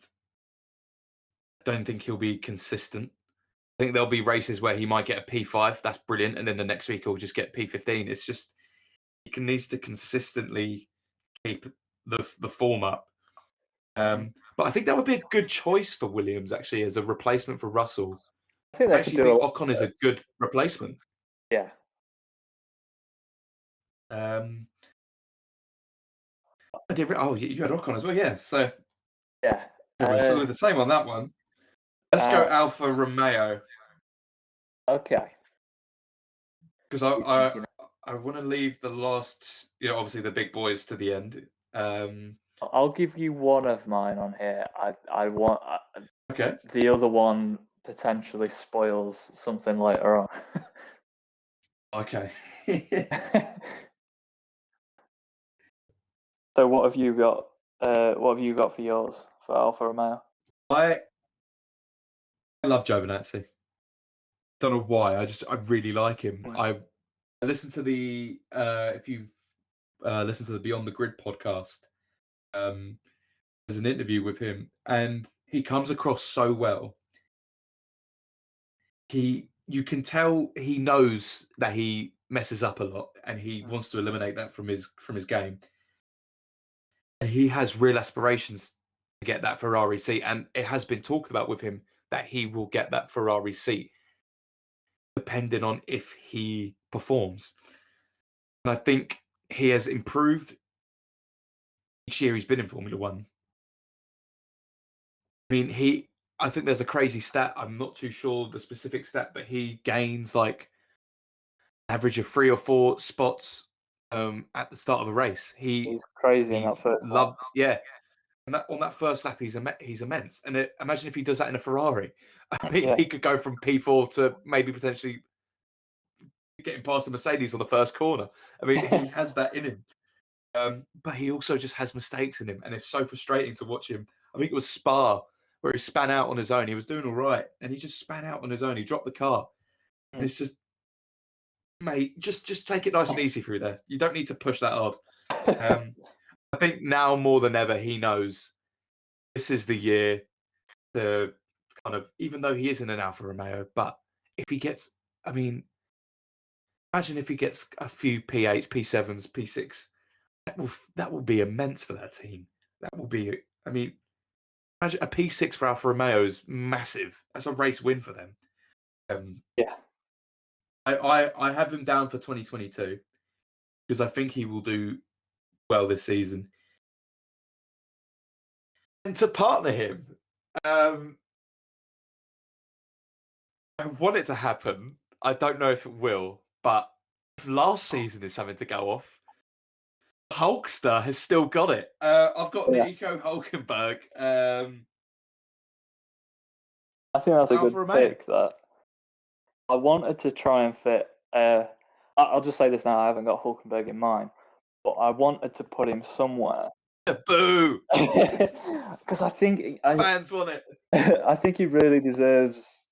I don't think he'll be consistent. I think there'll be races where he might get a P5. That's brilliant, and then the next week he'll just get P15. It's just needs to consistently keep the form up. Mhm. But I think that would be a good choice for Williams actually as a replacement for Russell. I think I they could actually do a think lot Ocon is a worse. good replacement. Yeah, I did. Oh, you had Ocon as well, yeah. So Yeah. we're sort of the same on that one. Let's go Alfa Romeo Okay. because I want to leave the last, obviously the big boys to the end. I'll give you one of mine on here. I want Okay. the other one potentially spoils something later on. Okay. So what have you got? What have you got for yours for Alfa Romeo? I love Giovinazzi. Don't know why. I really like him. I listened to the if you listen to the Beyond the Grid podcast, there's an interview with him, and he comes across so well. You can tell he knows that he messes up a lot, and he wants to eliminate that from his game. And he has real aspirations to get that Ferrari seat, and it has been talked about with him that he will get that Ferrari seat, depending on if he performs. And I think he has improved each year he's been in Formula One. I mean, I think there's a crazy stat. I'm not too sure the specific stat, but he gains like average of 3 or 4 spots at the start of a race. He's crazy in that first lap. Yeah. And on that first lap, he's immense. And imagine if he does that in a Ferrari. I mean, he could go from P4 to maybe potentially getting past a Mercedes on the first corner. I mean, he has that in him. But he also just has mistakes in him, and it's so frustrating to watch him. I think it was Spa where he span out on his own. He was doing all right, and he just span out on his own. He dropped the car, and it's just, mate, just take it nice and easy through there. You don't need to push that hard. I think now more than ever, he knows this is the year to kind of, even though he isn't an Alfa Romeo, but if he gets, I mean, imagine if he gets a few P8s, P7s, P6. That will be immense for that team. That will be. I mean, imagine a P6 for Alfa Romeo is massive. That's a race win for them. Yeah. I have him down for 2022 because I think he will do well this season. And to partner him, I want it to happen. I don't know if it will, but if last season is something to go off, Hulkster has still got it. I've got Nico Hulkenberg. I think that's a Alfa good Romeo. pick. That I wanted to try and fit. I'll just say this now. I haven't got Hulkenberg in mind, but I wanted to put him somewhere. Boo! Because I think Fans want it. I think he really deserves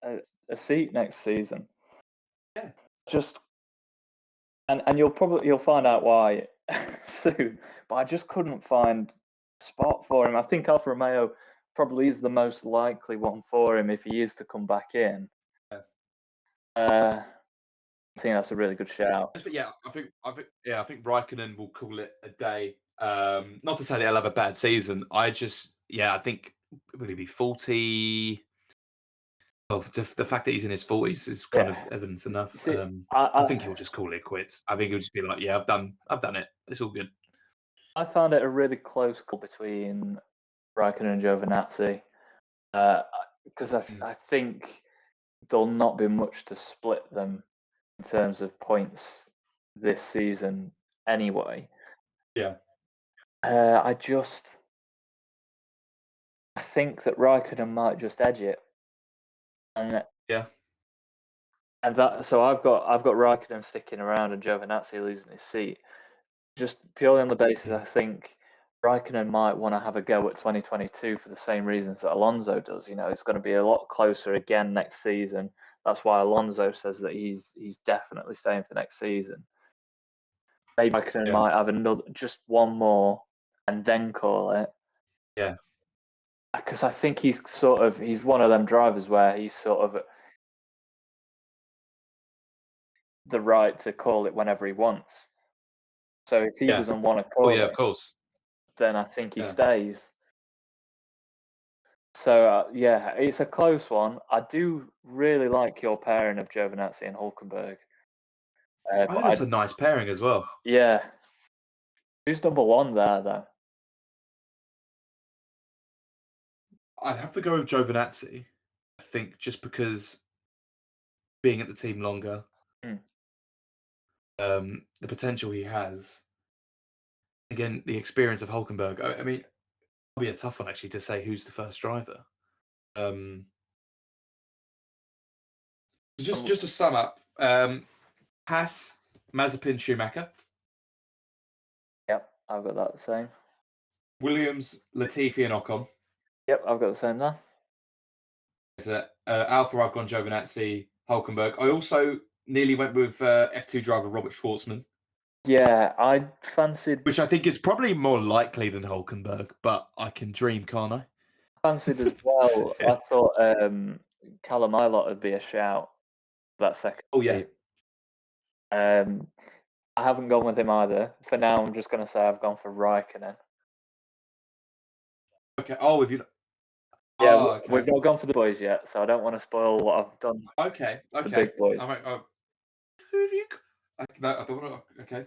a seat next season. Yeah. Just and you'll find out why soon. But I just couldn't find a spot for him. I think Alfa Romeo probably is the most likely one for him if he is to come back in. I think that's a really good shout. Yeah, I think Raikkonen will call it a day. Not to say they'll have a bad season. I think will he be 40? Oh, the fact that he's in his 40s is kind of evidence enough. See, I think he'll just call it quits. I think he'll just be like, "Yeah, I've done it. It's all good." I found it a really close call between Raikkonen and Giovinazzi because I think there'll not be much to split them in terms of points this season anyway. Yeah. I think that Raikkonen might just edge it, and Yeah. and that so I've got Raikkonen sticking around and Giovinazzi losing his seat, just purely on the basis I think Raikkonen might want to have a go at 2022 for the same reasons that Alonso does. It's going to be a lot closer again next season. That's why Alonso says that he's definitely staying for next season. Maybe Raikkonen might have just one more and then call it. Yeah. Because I think he's one of them drivers where he's sort of the right to call it whenever he wants. So if he doesn't want to call of it, course. then I think he stays. So it's a close one. I do really like your pairing of Giovinazzi and Hulkenberg. I But think that's a nice pairing as well. yeah. Who's number one there, though? I'd have to go with Giovinazzi. I think just because being at the team longer, Hmm. the potential he has. Again, the experience of Hulkenberg. I mean, it'll be a tough one actually to say who's the first driver. Um, just to sum up, Haas, Mazepin, Schumacher, Yep, I've got that the same. Williams, Latifi, and Ocon. Yep, I've got the same there. Alpha, I've gone Giovinazzi, Hulkenberg. I also nearly went with F2 driver Robert Schwartzman, Yeah, I fancied which I think is probably more likely than Hulkenberg, but I can dream, can't I? as well. I thought Callum Ilott would be a shout that second Oh yeah. seat. I haven't gone with him either. For now, I'm just going to say I've gone for Raikkonen. Okay. Oh, have you? Yeah, Oh, okay. we've not gone for the boys yet, so I don't want to spoil what I've done. Okay. The big boys. Who have you? No, I don't want to. Okay.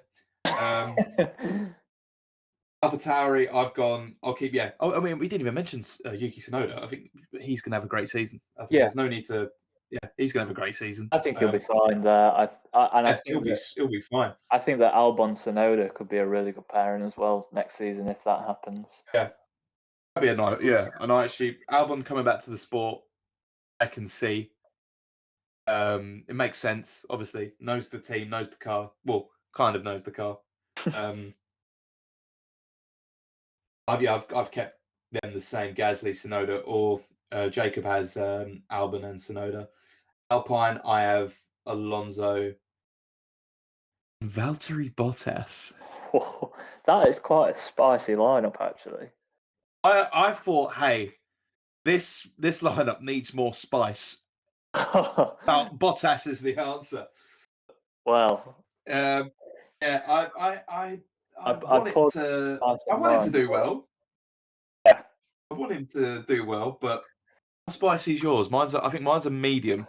AlphaTauri, I've gone. I'll keep. Yeah. Oh, I mean, we didn't even mention Yuki Tsunoda. I think he's gonna have a great season. I think Yeah. there's no need to. Yeah, he's gonna have a great season. I think he'll be fine there. I think he'll be fine. I think that Albon Tsunoda could be a really good pairing as well next season if that happens. Yeah, that'd be a nice. Yeah, and I actually Albon coming back to the sport, I can see. It makes sense. Obviously, knows the team, knows the car. Well, kind of knows the car. I've kept them the same, Gasly, Tsunoda, or Jacob has Albon and Tsunoda. Alpine, I have Alonso, Valtteri Bottas. That is quite a spicy lineup, actually. I thought, hey, this lineup needs more spice. Bottas is the answer. Well, yeah, I want him to do well. Yeah. I want him to do well, but how spicy is yours? I think mine's a medium.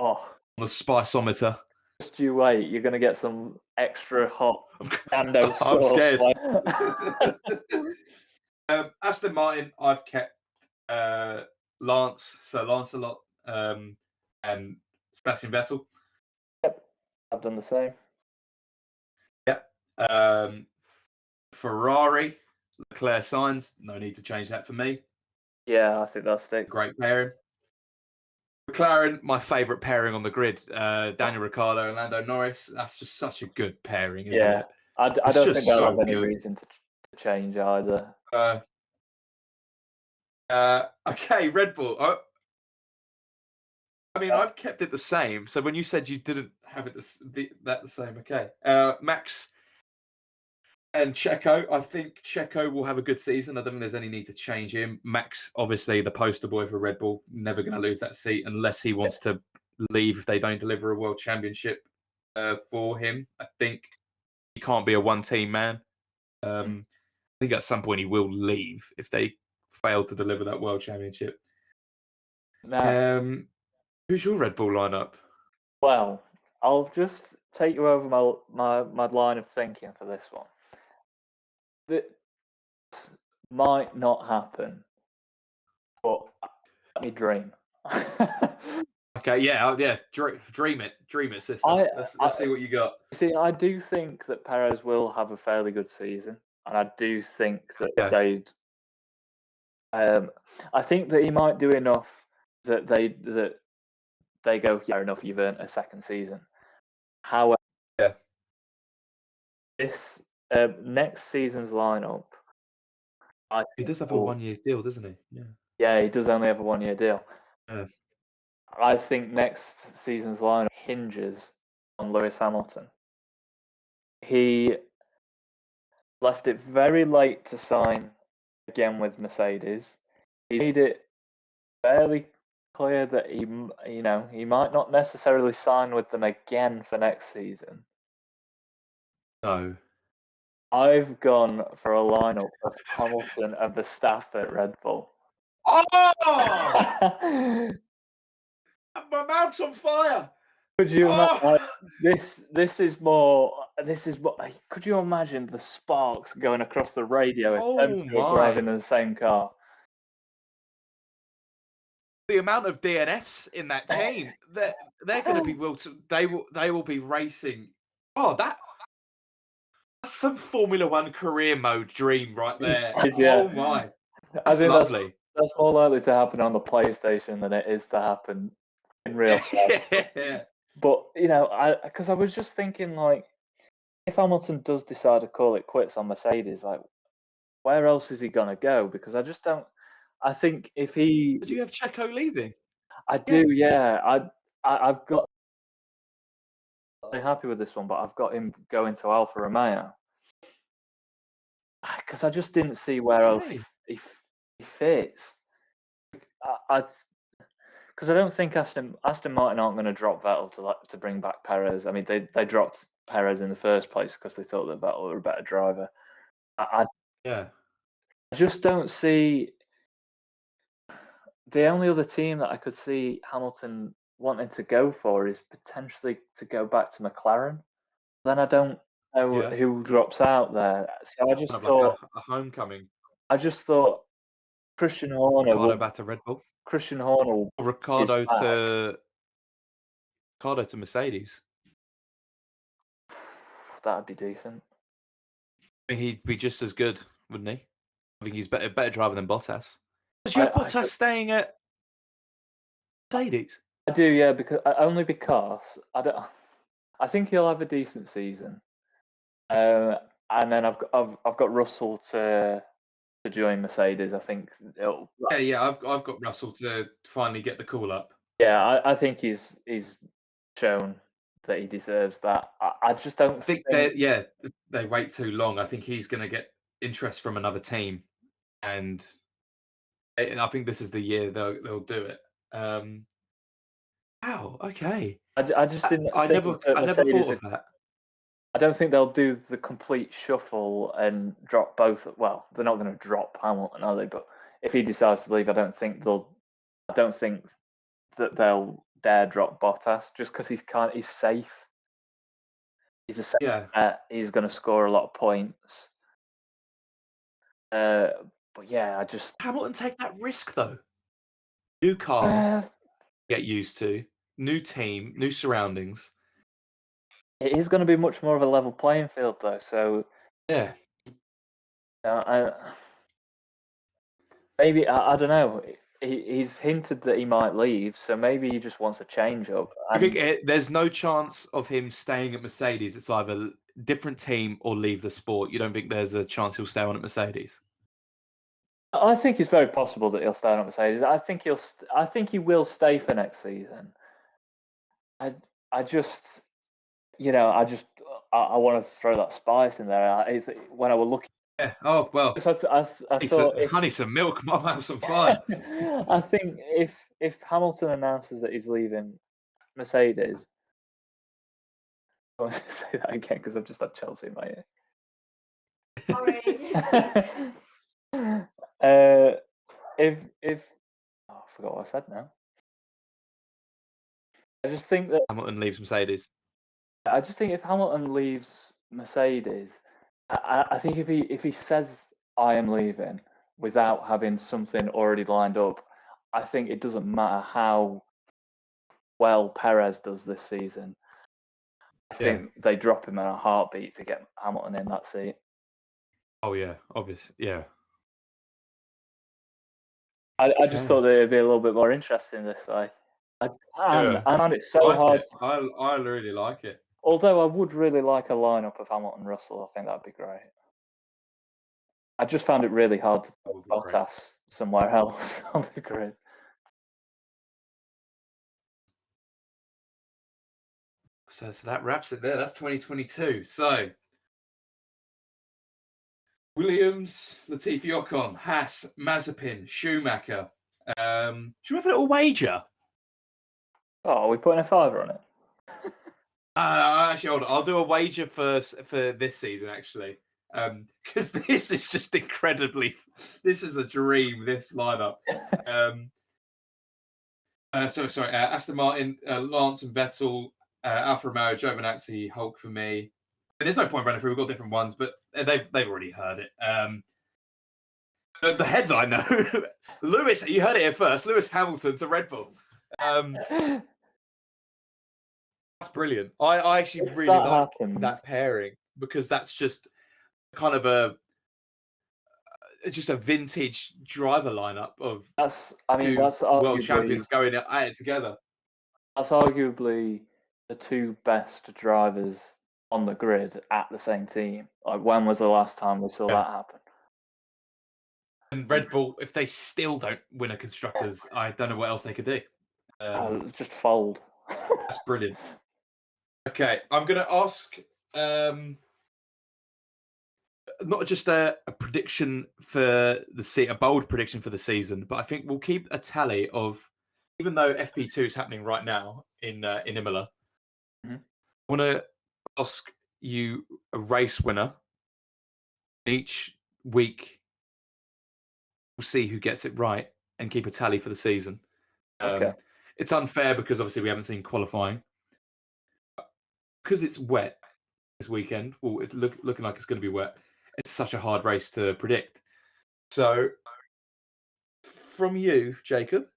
Oh, on the spiceometer. Just you wait, you're gonna get some extra hot Nando I'm sauce. scared. Like... Aston Martin, I've kept Lance, so Lancelot, and Sebastian Vettel. Yep, I've done the same. Yeah. Ferrari, Leclerc, Sainz. No need to change that for me. Yeah, I think that's it. Great pairing. McLaren, my favourite pairing on the grid. Daniel Ricciardo and Lando Norris. That's just such a good pairing, isn't it? I don't think they'll have any reason to change either. Okay, Red Bull. I mean, I've kept it the same. So when you said you didn't have it the same, okay. Max and Checo. I think Checo will have a good season. I don't think there's any need to change him. Max, obviously, the poster boy for Red Bull, never going to lose that seat unless he wants to leave if they don't deliver a world championship for him. I think he can't be a one-team man. I think at some point he will leave if they fail to deliver that world championship. Who's your Red Bull lineup? Well, I'll just take you over my line of thinking for this one. This might not happen, but let me dream. Okay, yeah. Dream it, sister. Let's see what you got. See, I do think that Perez will have a fairly good season, and I do think that they'd. I think that he might do enough that they go, yeah, enough. You've earned a second season. However, this next season's lineup, He does have a 1-year deal, doesn't he? Yeah. Yeah, he does only have a 1-year deal. Yeah. I think next season's lineup hinges on Lewis Hamilton. He left it very late to sign again with Mercedes. He made it fairly clear that he might not necessarily sign with them again for next season. No. I've gone for a lineup of Hamilton and Verstappen at Red Bull. Oh! My mouth's on fire. Could you imagine Oh, this is more. This is what. Could you imagine the sparks going across the radio if them oh two are driving my. in the same car? The amount of DNFs in that team, they're going to be they will be racing. Oh, that's some Formula One career mode dream right there. Yeah, Oh my, I that's think lovely. that's more likely to happen on the PlayStation than it is to happen in real life. Yeah, But because I was just thinking, like, if Hamilton does decide to call it quits on Mercedes, like, where else is he gonna go? Because I just don't. I think if he, did you have Checo leaving? I Yeah, do, yeah. I've got really happy with this one, but I've got him going to Alfa Romeo because I just didn't see where else okay. he fits. I because I don't think Aston Martin aren't going to drop Vettel to bring back Perez. I mean, they dropped Perez in the first place because they thought that Vettel were a better driver. I Yeah, just don't see the only other team that I could see Hamilton wanting to go for is potentially to go back to McLaren. Then I don't know yeah. who drops out there. So Kind of like a homecoming. I just thought Christian Horner Ricardo will back to Red Bull. Christian Horner Or is back. Ricardo to Mercedes. That'd be decent. I think he'd be just as good, wouldn't he? I think he's better driver than Bottas. Did you I, have I Bottas staying at Mercedes? I do, yeah, because only because I don't. I think he'll have a decent season, and then I've got Russell to join Mercedes. I think it'll. Yeah. I've got Russell to finally get the call up. Yeah, I think he's shown that he deserves that. I just don't I think think. they wait too long. I think he's going to get interest from another team, and I think this is the year they'll do it. Wow. Okay. I just didn't I think never that I never Mercedes. thought of that. I don't think they'll do the complete shuffle and drop both. Well, they're not going to drop Hamilton, are they? But if he decides to leave, I don't think that they'll dare drop Bottas just because he's safe. He's a safe Yeah. bet. He's going to score a lot of points. But yeah, I just Hamilton take that risk though. New car, uh, get used to. New team, new surroundings. it is going to be much more of a level playing field though. So Yeah. maybe I don't know. He's hinted that he might leave, so maybe he just wants a change up. I think And there's no chance of him staying at Mercedes. It's either different team or leave the sport. You don't think there's a chance he'll stay on at Mercedes? I think it's very possible that he'll stay on at Mercedes. I think I think he will stay for next season. I just, I want to throw that spice in there. When I was looking, Yeah. Oh well. so I thought if Honey, some milk. My mouth's on fire. I think if Hamilton announces that he's leaving Mercedes, I want to say that again because I've just had Chelsea in my ear. Sorry. If I forgot what I said now. I just think that Hamilton leaves Mercedes. I just think if Hamilton leaves Mercedes, I think if he says I am leaving without having something already lined up, I think it doesn't matter how well Perez does this season. I Yeah. think they drop him in a heartbeat to get Hamilton in that seat. Oh yeah. Obvious. Yeah. I just thought that it'd be a little bit more interesting this way. I find it so like hard. it. I really like it. Although I would really like a lineup of Hamilton Russell, I think that'd be great. I just found it really hard to That put would be great. Bottas somewhere else on the grid. So that wraps it there. That's 2022. So Williams, Latifi Ocon, Haas, Mazepin, Schumacher. Should we have a little wager? Oh, are we putting a fiver on it? Actually, hold on. I'll do a wager first for this season, actually. Because this is just incredibly. This is a dream. This lineup. Sorry. Aston Martin, Lance and Vettel, Alfa Romeo, Giovinazzi, Hulk for me. And there's no point running through. We've got different ones, but they've already heard it. The headline, though, Lewis, you heard it here first. Lewis Hamilton to Red Bull. That's brilliant. I actually If really that like happens, that pairing because that's just kind of just a vintage driver lineup of that's world arguably champions going at it together. that's arguably the two best drivers on the grid at the same team. Like, when was the last time we saw that happen? And Red Bull, if they still don't win a constructors, I don't know what else they could do. Just fold. That's brilliant. Okay, I'm going to ask not just a prediction for a bold prediction for the season, but I think we'll keep a tally of, even though FP2 is happening right now in Imola, Mhm. I want to ask you a race winner. Each week, we'll see who gets it right and keep a tally for the season. Okay. It's unfair because obviously we haven't seen qualifying. Because it's wet this weekend, well, it's looking like it's going to be wet. It's such a hard race to predict. So, from you, Jacob,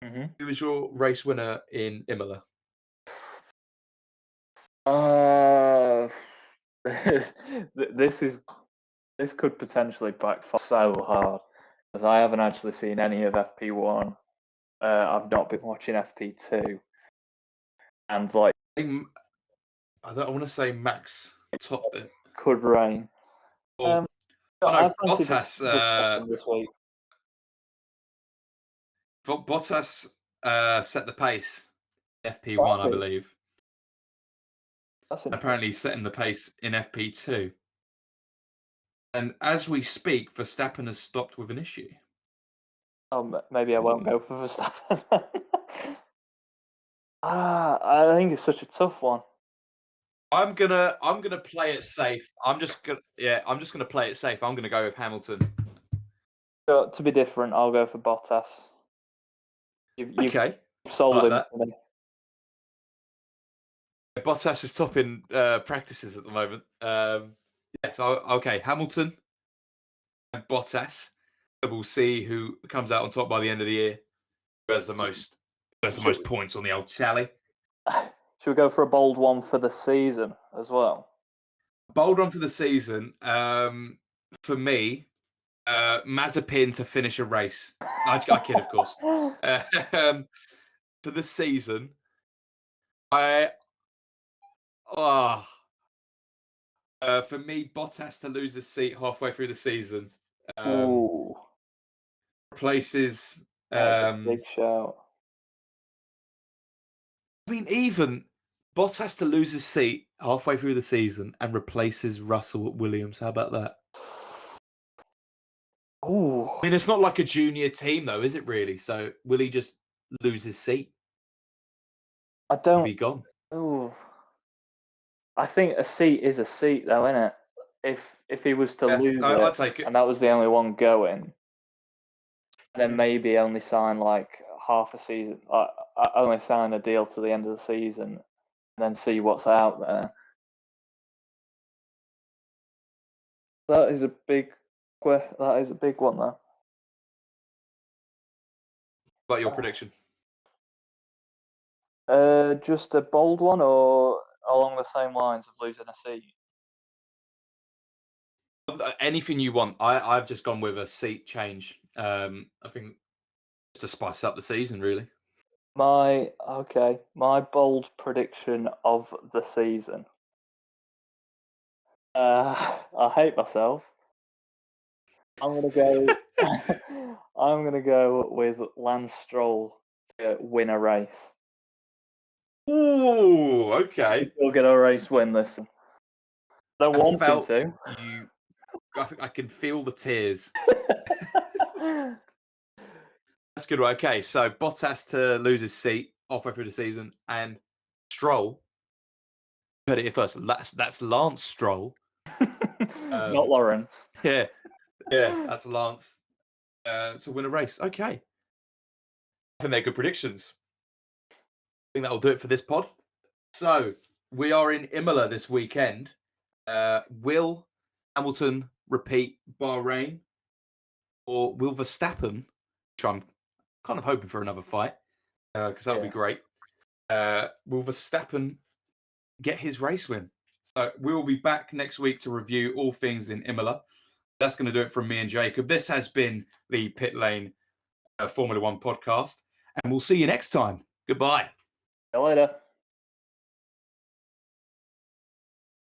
who was your race winner in Imola? This could potentially backfire so hard, because I haven't actually seen any of FP1. I've not been watching FP2, and like, I want to say Max topped it. could rain. Or, I fancy Bottas. Verstappen this week. Bottas set the pace. FP1, I believe. That's apparently setting the pace in FP2. And as we speak, Verstappen has stopped with an issue. Oh, maybe I won't go for Verstappen. I think it's such a tough one. I'm gonna play it safe. I'm just gonna play it safe. I'm gonna go with Hamilton. So, to be different, I'll go for Bottas. You've sold him that. for me. Bottas is topping practices at the moment. Okay, Hamilton and Bottas. We'll see who comes out on top by the end of the year. Who has the most points on the old tally. Should we go for a bold one for the season as well? Bold one for the season. For me, Mazepin to finish a race. I kid, of course. For the season, for me, Bottas to lose his seat halfway through the season. Replaces. That's a big shout. I mean, even Bottas to lose his seat halfway through the season and replaces Russell Williams. How about that? Ooh. I mean, it's not like a junior team, though, is it really? So will he just lose his seat? I don't. Be gone. Ooh. I think a seat is a seat, though, isn't it? If he was to lose I'd take it. and that was the only one going, then maybe only sign like half a season, only sign a deal to the end of the season, and then see what's out there. That is a big one, though. What your prediction? Just a bold one, or along the same lines of losing a seat? Anything you want. I've just gone with a seat change. I think just to spice up the season, really. My bold prediction of the season. I hate myself. I'm gonna go. I'm gonna go with Lance Stroll to win a race. Ooh, okay. He'll get a race win this. I don't want him to. I can feel the tears. That's good. Okay, so Bottas to lose his seat halfway through the season, and Stroll. You heard it here first. That's Lance Stroll, not Lawrence. Yeah, that's Lance to win a race. Okay, I think they're good predictions. I think that'll do it for this pod. So we are in Imola this weekend. Will Hamilton repeat Bahrain, or will Verstappen, which I'm kind of hoping for another fight, because that would be great. Will Verstappen get his race win? So we will be back next week to review all things in Imola. That's going to do it from me and Jacob. This has been the Pitlane Formula 1 podcast, and we'll see you next time. Goodbye. See you later.